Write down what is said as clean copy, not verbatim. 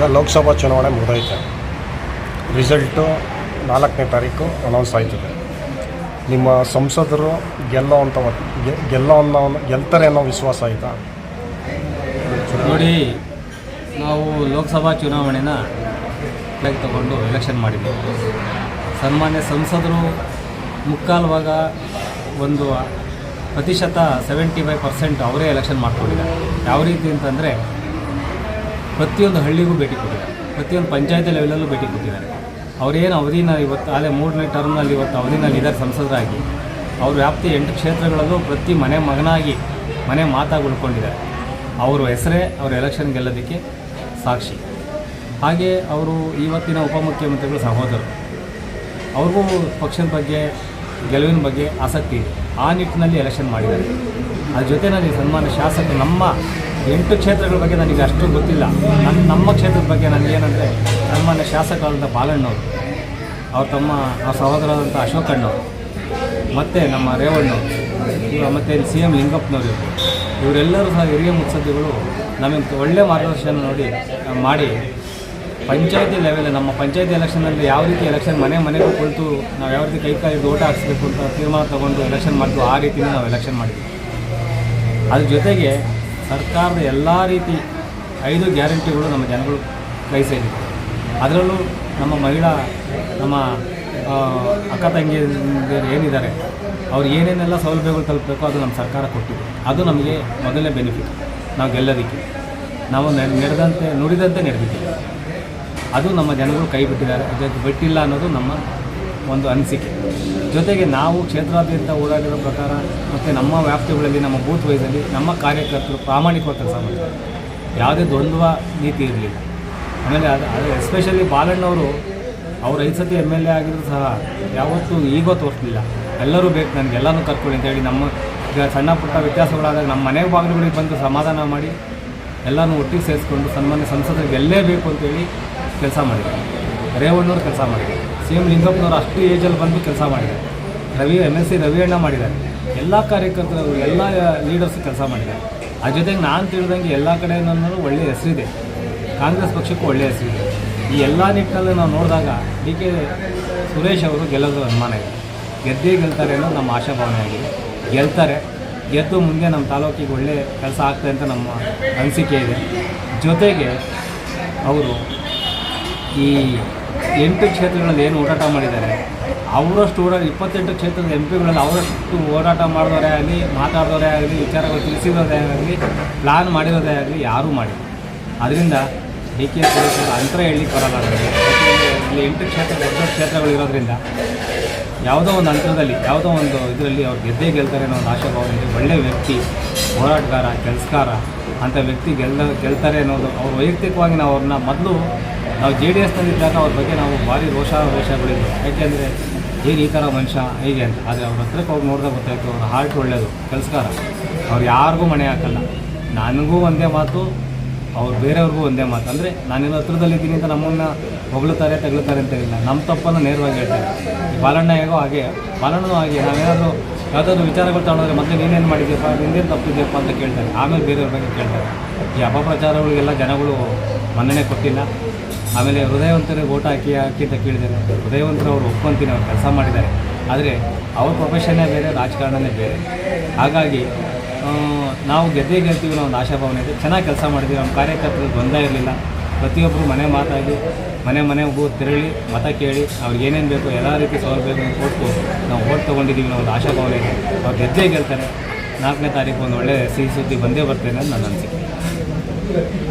ಈಗ ಲೋಕಸಭಾ ಚುನಾವಣೆ ಮುಗಿದೈತೆ. ರಿಸಲ್ಟು 4ನೇ ತಾರೀಕು ಅನೌನ್ಸ್ ಆಯ್ತದೆ. ನಿಮ್ಮ ಸಂಸದರು ಗೆಲ್ತಾರೆ ಅನ್ನೋ ವಿಶ್ವಾಸ ಆಯಿತಾ? ನೋಡಿ, ನಾವು ಲೋಕಸಭಾ ಚುನಾವಣೆನ ತಗೊಂಡು ಎಲೆಕ್ಷನ್ ಮಾಡಿದ್ವಿ. ಸನ್ಮಾನ್ಯ ಸಂಸದರು ಮುಕ್ಕಾಲು ಭಾಗ ಒಂದು ಪ್ರತಿಶತ 75% ಅವರೇ ಎಲೆಕ್ಷನ್ ಮಾಡ್ಕೊಂಡಿದ್ದಾರೆ. ಯಾವ ರೀತಿ ಅಂತಂದರೆ ಪ್ರತಿಯೊಂದು ಹಳ್ಳಿಗೂ ಭೇಟಿ ಕೊಟ್ಟಿದ್ದಾರೆ, ಪ್ರತಿಯೊಂದು ಪಂಚಾಯತಿ ಲೆವೆಲಲ್ಲೂ ಭೇಟಿ ಕೊಟ್ಟಿದ್ದಾರೆ. ಅವರೇನು ಅವಧಿನ ಇವತ್ತು ಅದೇ 3ನೇ ಟರ್ಮ್ನಲ್ಲಿ ಇವತ್ತು ಅವಧಿನಲ್ಲಿ ಇದ್ದಾರೆ ಸಂಸದರಾಗಿ. ಅವ್ರ ವ್ಯಾಪ್ತಿ 8 ಕ್ಷೇತ್ರಗಳಲ್ಲೂ ಪ್ರತಿ ಮನೆ ಮಗನಾಗಿ ಮನೆ ಮಾತಾಗಿ ಉಳ್ಕೊಂಡಿದ್ದಾರೆ. ಅವರ ಹೆಸರೇ ಅವರ ಎಲೆಕ್ಷನ್ ಗೆಲ್ಲೋದಕ್ಕೆ ಸಾಕ್ಷಿ. ಹಾಗೆ ಅವರು ಇವತ್ತಿನ ಉಪಮುಖ್ಯಮಂತ್ರಿಗಳ ಸಹೋದರರು, ಅವ್ರಿಗೂ ಪಕ್ಷದ ಬಗ್ಗೆ ಗೆಲುವಿನ ಬಗ್ಗೆ ಆಸಕ್ತಿ ಇದೆ. ಆ ನಿಟ್ಟಿನಲ್ಲಿ ಎಲೆಕ್ಷನ್ ಮಾಡಿದ್ದಾರೆ. ಅದ್ರ ಜೊತೆಯಲ್ಲಿ ಸನ್ಮಾನ್ಯ ಶಾಸಕರು ನಮ್ಮ 8 ಕ್ಷೇತ್ರಗಳ ಬಗ್ಗೆ ನನಗೆ ಅಷ್ಟು ಗೊತ್ತಿಲ್ಲ. ನಮ್ಮ ಕ್ಷೇತ್ರದ ಬಗ್ಗೆ ನನಗೇನೆಂದರೆ ಸನ್ಮಾನ್ಯ ಶಾಸಕರಾದಂಥ ಬಾಲಣ್ಣವರು, ಅವ್ರ ಸಹೋದರರಾದಂಥ ಅಶೋಕಣ್ಣವರು, ಮತ್ತು ನಮ್ಮ ರೇವಣ್ಣವರು, ಮತ್ತು CM ಲಿಂಗಪ್ಪನವರು, ಇವರೆಲ್ಲರೂ ಸಹ ಹಿರಿಯ ಮುತ್ಸದ್ದಿಗಳು ನಮಗೆ ಒಳ್ಳೆಯ ಮಾರ್ಗದರ್ಶನ ಮಾಡಿ ಪಂಚಾಯತಿ ಲೆವೆಲ್ ನಮ್ಮ ಪಂಚಾಯತಿ ಎಲೆಕ್ಷನಲ್ಲಿ ಯಾವ ರೀತಿ ಎಲೆಕ್ಷನ್ ಮನೆಗೂ ಕುಳಿತು ನಾವು ಯಾವ ರೀತಿ ಕೈ ಓಟ ಹಾಕ್ಸ್ಬೇಕು ಅಂತ ತೀರ್ಮಾನ ತೊಗೊಂಡು ಎಲೆಕ್ಷನ್ ಮಾಡಿದ್ವು. ಆ ರೀತಿಯೇ ನಾವು ಎಲೆಕ್ಷನ್ ಮಾಡಿದ್ವಿ. ಅದ್ರ ಜೊತೆಗೆ ಸರ್ಕಾರದ ಎಲ್ಲ ರೀತಿ 5 ಗ್ಯಾರಂಟಿಗಳು ನಮ್ಮ ಜನಗಳು ಕೈ ಸೇರಿದೆ. ಅದರಲ್ಲೂ ನಮ್ಮ ಅಕ್ಕ ತಂಗಿಯರು ಏನಿದ್ದಾರೆ ಅವ್ರು ಏನೇನೆಲ್ಲ ಸೌಲಭ್ಯಗಳು ತಲುಪಬೇಕು ಅದು ನಮ್ಮ ಸರ್ಕಾರ ಕೊಟ್ಟಿದೆ. ಅದು ನಮಗೆ ಮೊದಲನೇ ಬೆನಿಫಿಟ್. ನಾವು ಗೆಲ್ಲೋದಕ್ಕೆ ನಾವು ನುಡಿದಂತೆ ನಡೆದಿದ್ದೀವಿ. ಅದು ನಮ್ಮ ಜನಗಳು ಕೈ ಬಿಟ್ಟಿದ್ದಾರೆ. ಅದಕ್ಕೆ ಬಿಟ್ಟಿಲ್ಲ ಅನ್ನೋದು ನಮ್ಮ ಒಂದು ಅನಿಸಿಕೆ. ಜೊತೆಗೆ ನಾವು ಕ್ಷೇತ್ರಾದ್ಯಂತ ಓಡಾಡಿರೋ ಪ್ರಕಾರ ಮತ್ತು ನಮ್ಮ ವ್ಯಾಪ್ತಿಗಳಲ್ಲಿ ನಮ್ಮ ಬೂತ್ ವೈಸಲ್ಲಿ ನಮ್ಮ ಕಾರ್ಯಕರ್ತರು ಪ್ರಾಮಾಣಿಕವಾಗಿ ಕೆಲಸ ಮಾಡ್ತಾರೆ. ಯಾವುದೇ ದ್ವಂದ್ವ ನೀತಿ ಇರಲಿಲ್ಲ. ಆಮೇಲೆ ಅದು ಎಸ್ಪೆಷಲಿ ಬಾಲಣ್ಣವರು ಅವರು 5 ಸತಿ MLA ಆಗಿದ್ರು ಸಹ ಯಾವತ್ತೂ ಈಗೋ ತೋರಿಸಲಿಲ್ಲ. ಎಲ್ಲರೂ ಬೇಕು ನನಗೆ ಎಲ್ಲನೂ ಕರ್ಕೊಳ್ಳಿ ಅಂತೇಳಿ ನಮ್ಮ ಈಗ ಸಣ್ಣ ಪುಟ್ಟ ವ್ಯತ್ಯಾಸಗಳಾದಾಗ ನಮ್ಮ ಮನೆ ಬಾಗಿಲುಗಳಿಗೆ ಬಂದು ಸಮಾಧಾನ ಮಾಡಿ ಎಲ್ಲನೂ ಒಟ್ಟಿಗೆ ಸೇರಿಸ್ಕೊಂಡು ಸನ್ಮಾನ್ಯ ಸಂಸದರಿಗೆ ಗೆಲ್ಲೇಬೇಕು ಅಂತೇಳಿ ಕೆಲಸ ಮಾಡಿದ್ದಾರೆ. ರೇವಣ್ಣವ್ರು ಕೆಲಸ ಮಾಡಿದ್ದಾರೆ. CM ಲಿಂಗಪ್ಪನವರು ಅಷ್ಟು ಏಜಲ್ಲಿ ಬಂದು ಕೆಲಸ ಮಾಡಿದ್ದಾರೆ. MLC ರವಿಯಣ್ಣ ಮಾಡಿದ್ದಾರೆ. ಎಲ್ಲ ಕಾರ್ಯಕರ್ತರು ಎಲ್ಲ ಲೀಡರ್ಸ್ ಕೆಲಸ ಮಾಡಿದ್ದಾರೆ. ಅದ್ರ ಜೊತೆಗೆ ನಾನು ತಿಳಿದಂಗೆ ಎಲ್ಲ ಕಡೆ ನನ್ನೂ ಒಳ್ಳೆಯ ಹೆಸರಿದೆ. ಕಾಂಗ್ರೆಸ್ ಪಕ್ಷಕ್ಕೂ ಒಳ್ಳೆಯ ಹೆಸರಿದೆ. ಈ ಎಲ್ಲ ನಿಟ್ಟಿನಲ್ಲಿ ನಾವು ನೋಡಿದಾಗ DK ಸುರೇಶ್ ಅವರು ಗೆಲ್ಲೋದು ಅನುಮಾನ ಇದೆ. ಗೆದ್ದೇ ಗೆಲ್ತಾರೆ ಅನ್ನೋದು ನಮ್ಮ ಆಶಾಭಾವನೆ ಆಗಿದೆ. ಗೆದ್ದು ಮುಂದೆ ನಮ್ಮ ತಾಲೂಕಿಗೆ ಒಳ್ಳೆಯ ಕೆಲಸ ಆಗ್ತದೆ ಅಂತ ನಮ್ಮ ಅನಿಸಿಕೆ ಇದೆ. ಜೊತೆಗೆ ಅವರು ಈ 8 ಕ್ಷೇತ್ರಗಳಲ್ಲಿ ಏನು ಹೋರಾಟ ಮಾಡಿದ್ದಾರೆ ಅವರಷ್ಟು 28 ಕ್ಷೇತ್ರದ MPಗಳಲ್ಲಿ ಅವರಷ್ಟು ಹೋರಾಟ ಮಾಡಿದವರೇ ಆಗಲಿ, ಮಾತಾಡಿದವರೇ ಆಗಲಿ, ವಿಚಾರಗಳು ತಿಳಿಸಿರೋದೇ ಆಗಲಿ, ಪ್ಲ್ಯಾನ್ ಮಾಡಿರೋದೇ ಆಗಲಿ ಯಾರೂ ಮಾಡಿಲ್ಲ. ಅದರಿಂದ DK ಸುರೇಶ್ ಅವರು ಅಂತರ ಹೇಳಲಿಕ್ಕೆ ಬರಲ್ಲ. ಇಲ್ಲಿ 8 ದೊಡ್ಡ ಕ್ಷೇತ್ರಗಳಿರೋದ್ರಿಂದ ಯಾವುದೋ ಒಂದು ಅಂತರದಲ್ಲಿ ಯಾವುದೋ ಒಂದು ಇದರಲ್ಲಿ ಅವ್ರು ಗೆಲ್ತಾರೆ ಅನ್ನೋ ಒಂದು ಆಶಾಭಾವನೆ ಇದೆ. ಒಳ್ಳೆಯ ವ್ಯಕ್ತಿ, ಹೋರಾಟಗಾರ, ಕೆಲಸಗಾರ ಅಂಥ ವ್ಯಕ್ತಿ ಗೆಲ್ತಾರೆ ಅನ್ನೋದು ಅವ್ರು ವೈಯಕ್ತಿಕವಾಗಿ ನಾವು ಅವ್ರನ್ನ ಮೊದಲು ನಾವು JDSನಲ್ಲಿದ್ದಾಗ ಅವ್ರ ಬಗ್ಗೆ ನಾವು ಭಾರಿ ರೋಷಾವೇಶಗಳಿದ್ವು. ಯಾಕೆಂದರೆ ಈ ಥರ ಮನುಷ್ಯ ಹೀಗೆ ಅಂತ. ಆದರೆ ಅವ್ರ ಹತ್ರಕ್ಕೆ ಹೋಗಿ ನೋಡಿದಾಗ ಗೊತ್ತಾಯಿತು ಅವ್ರ ಹಾರ್ಟ್ ಒಳ್ಳೆಯದು, ಕೆಲಸಗಾರ. ಅವ್ರು ಯಾರಿಗೂ ಮಣೆ ಹಾಕಲ್ಲ. ನನಗೂ ಒಂದೇ ಮಾತು, ಅವ್ರು ಬೇರೆಯವ್ರಿಗೂ ಒಂದೇ ಮಾತು. ಅಂದರೆ ನಾನೇನು ಹತ್ರದಲ್ಲಿದ್ದೀನಿ ಅಂತ ನಮ್ಮನ್ನು ಹೊಗಳುತ್ತಾರೆ ಅಂತ ಇಲ್ಲ. ನಮ್ಮ ತಪ್ಪನ್ನು ನೇರವಾಗಿ ಹೇಳ್ತಾರೆ. ಬಾಲಣ್ಣ ಹೇಗೋ ಹಾಗೆ ಬಾಲಣ್ಣನೂ ಹಾಗೆ. ನಾವೇನಾದರೂ ಯಾವುದಾದ್ರು ವಿಚಾರಗಳು ತಗೊಂಡ್ರೆ ಮೊದಲು ನೀನೇನು ಮಾಡಿದ್ದೀಯಪ್ಪ, ನಿಂದೇನು ತಪ್ಪಿದೆಯಪ್ಪ ಅಂತ ಕೇಳ್ತಾರೆ. ಆಮೇಲೆ ಬೇರೆಯವ್ರ ಬಗ್ಗೆ ಕೇಳ್ತಾರೆ. ಈ ಅಪಪ್ರಚಾರಗಳಿಗೆಲ್ಲ ಜನಗಳು ಮನ್ನಣೆ ಕೊಟ್ಟಿಲ್ಲ. ಆಮೇಲೆ ಹೃದಯವಂತರಿಗೆ ಓಟ್ ಹಾಕಿ ಅಂತ ಕೇಳಿದ್ದಾರೆ. ಹೃದಯವಂತರು ಅವರು ಒಪ್ಕೊಂತೀನಿ, ಅವ್ರು ಕೆಲಸ ಮಾಡಿದ್ದಾರೆ. ಆದರೆ ಅವ್ರ ಪ್ರೊಫೆಷನ್ನೇ ಬೇರೆ, ರಾಜಕಾರಣನೇ ಬೇರೆ. ಹಾಗಾಗಿ ನಾವು ಗೆಲ್ತೀವಿ ಅನ್ನೋ ಒಂದು ಆಶಾಭಾವನೆ ಇದೆ. ಚೆನ್ನಾಗಿ ಕೆಲಸ ಮಾಡಿದ್ದೀವಿ. ನಮ್ಮ ಕಾರ್ಯಕರ್ತರು ಗೊಂದಲ ಇರಲಿಲ್ಲ. ಪ್ರತಿಯೊಬ್ಬರು ಮಾತಾಗಿ ಮನೆಗೂ ತೆರಳಿ ಮತ ಕೇಳಿ ಅವ್ರಿಗೆ ಏನೇನು ಬೇಕು ಎಲ್ಲ ರೀತಿ ಸೌಲಭ್ಯಗಳನ್ನು ಕೊಟ್ಟು ನಾವು ಓಟ್ ತೊಗೊಂಡಿದ್ದೀವಿ ಅನ್ನೋ ಒಂದು ಆಶಾಭಾವನೆ ಇದೆ. ಅವ್ರು ಗೆಲ್ತಾರೆ. 4ನೇ ತಾರೀಕು ಒಂದು ಒಳ್ಳೆಯ ಸಿಹಿ ಸುದ್ದಿ ಬಂದೇ ಬರ್ತೇನೆ ಅನ್ನೋದು ನನ್ನ ಅನಿಸಿಕೆ.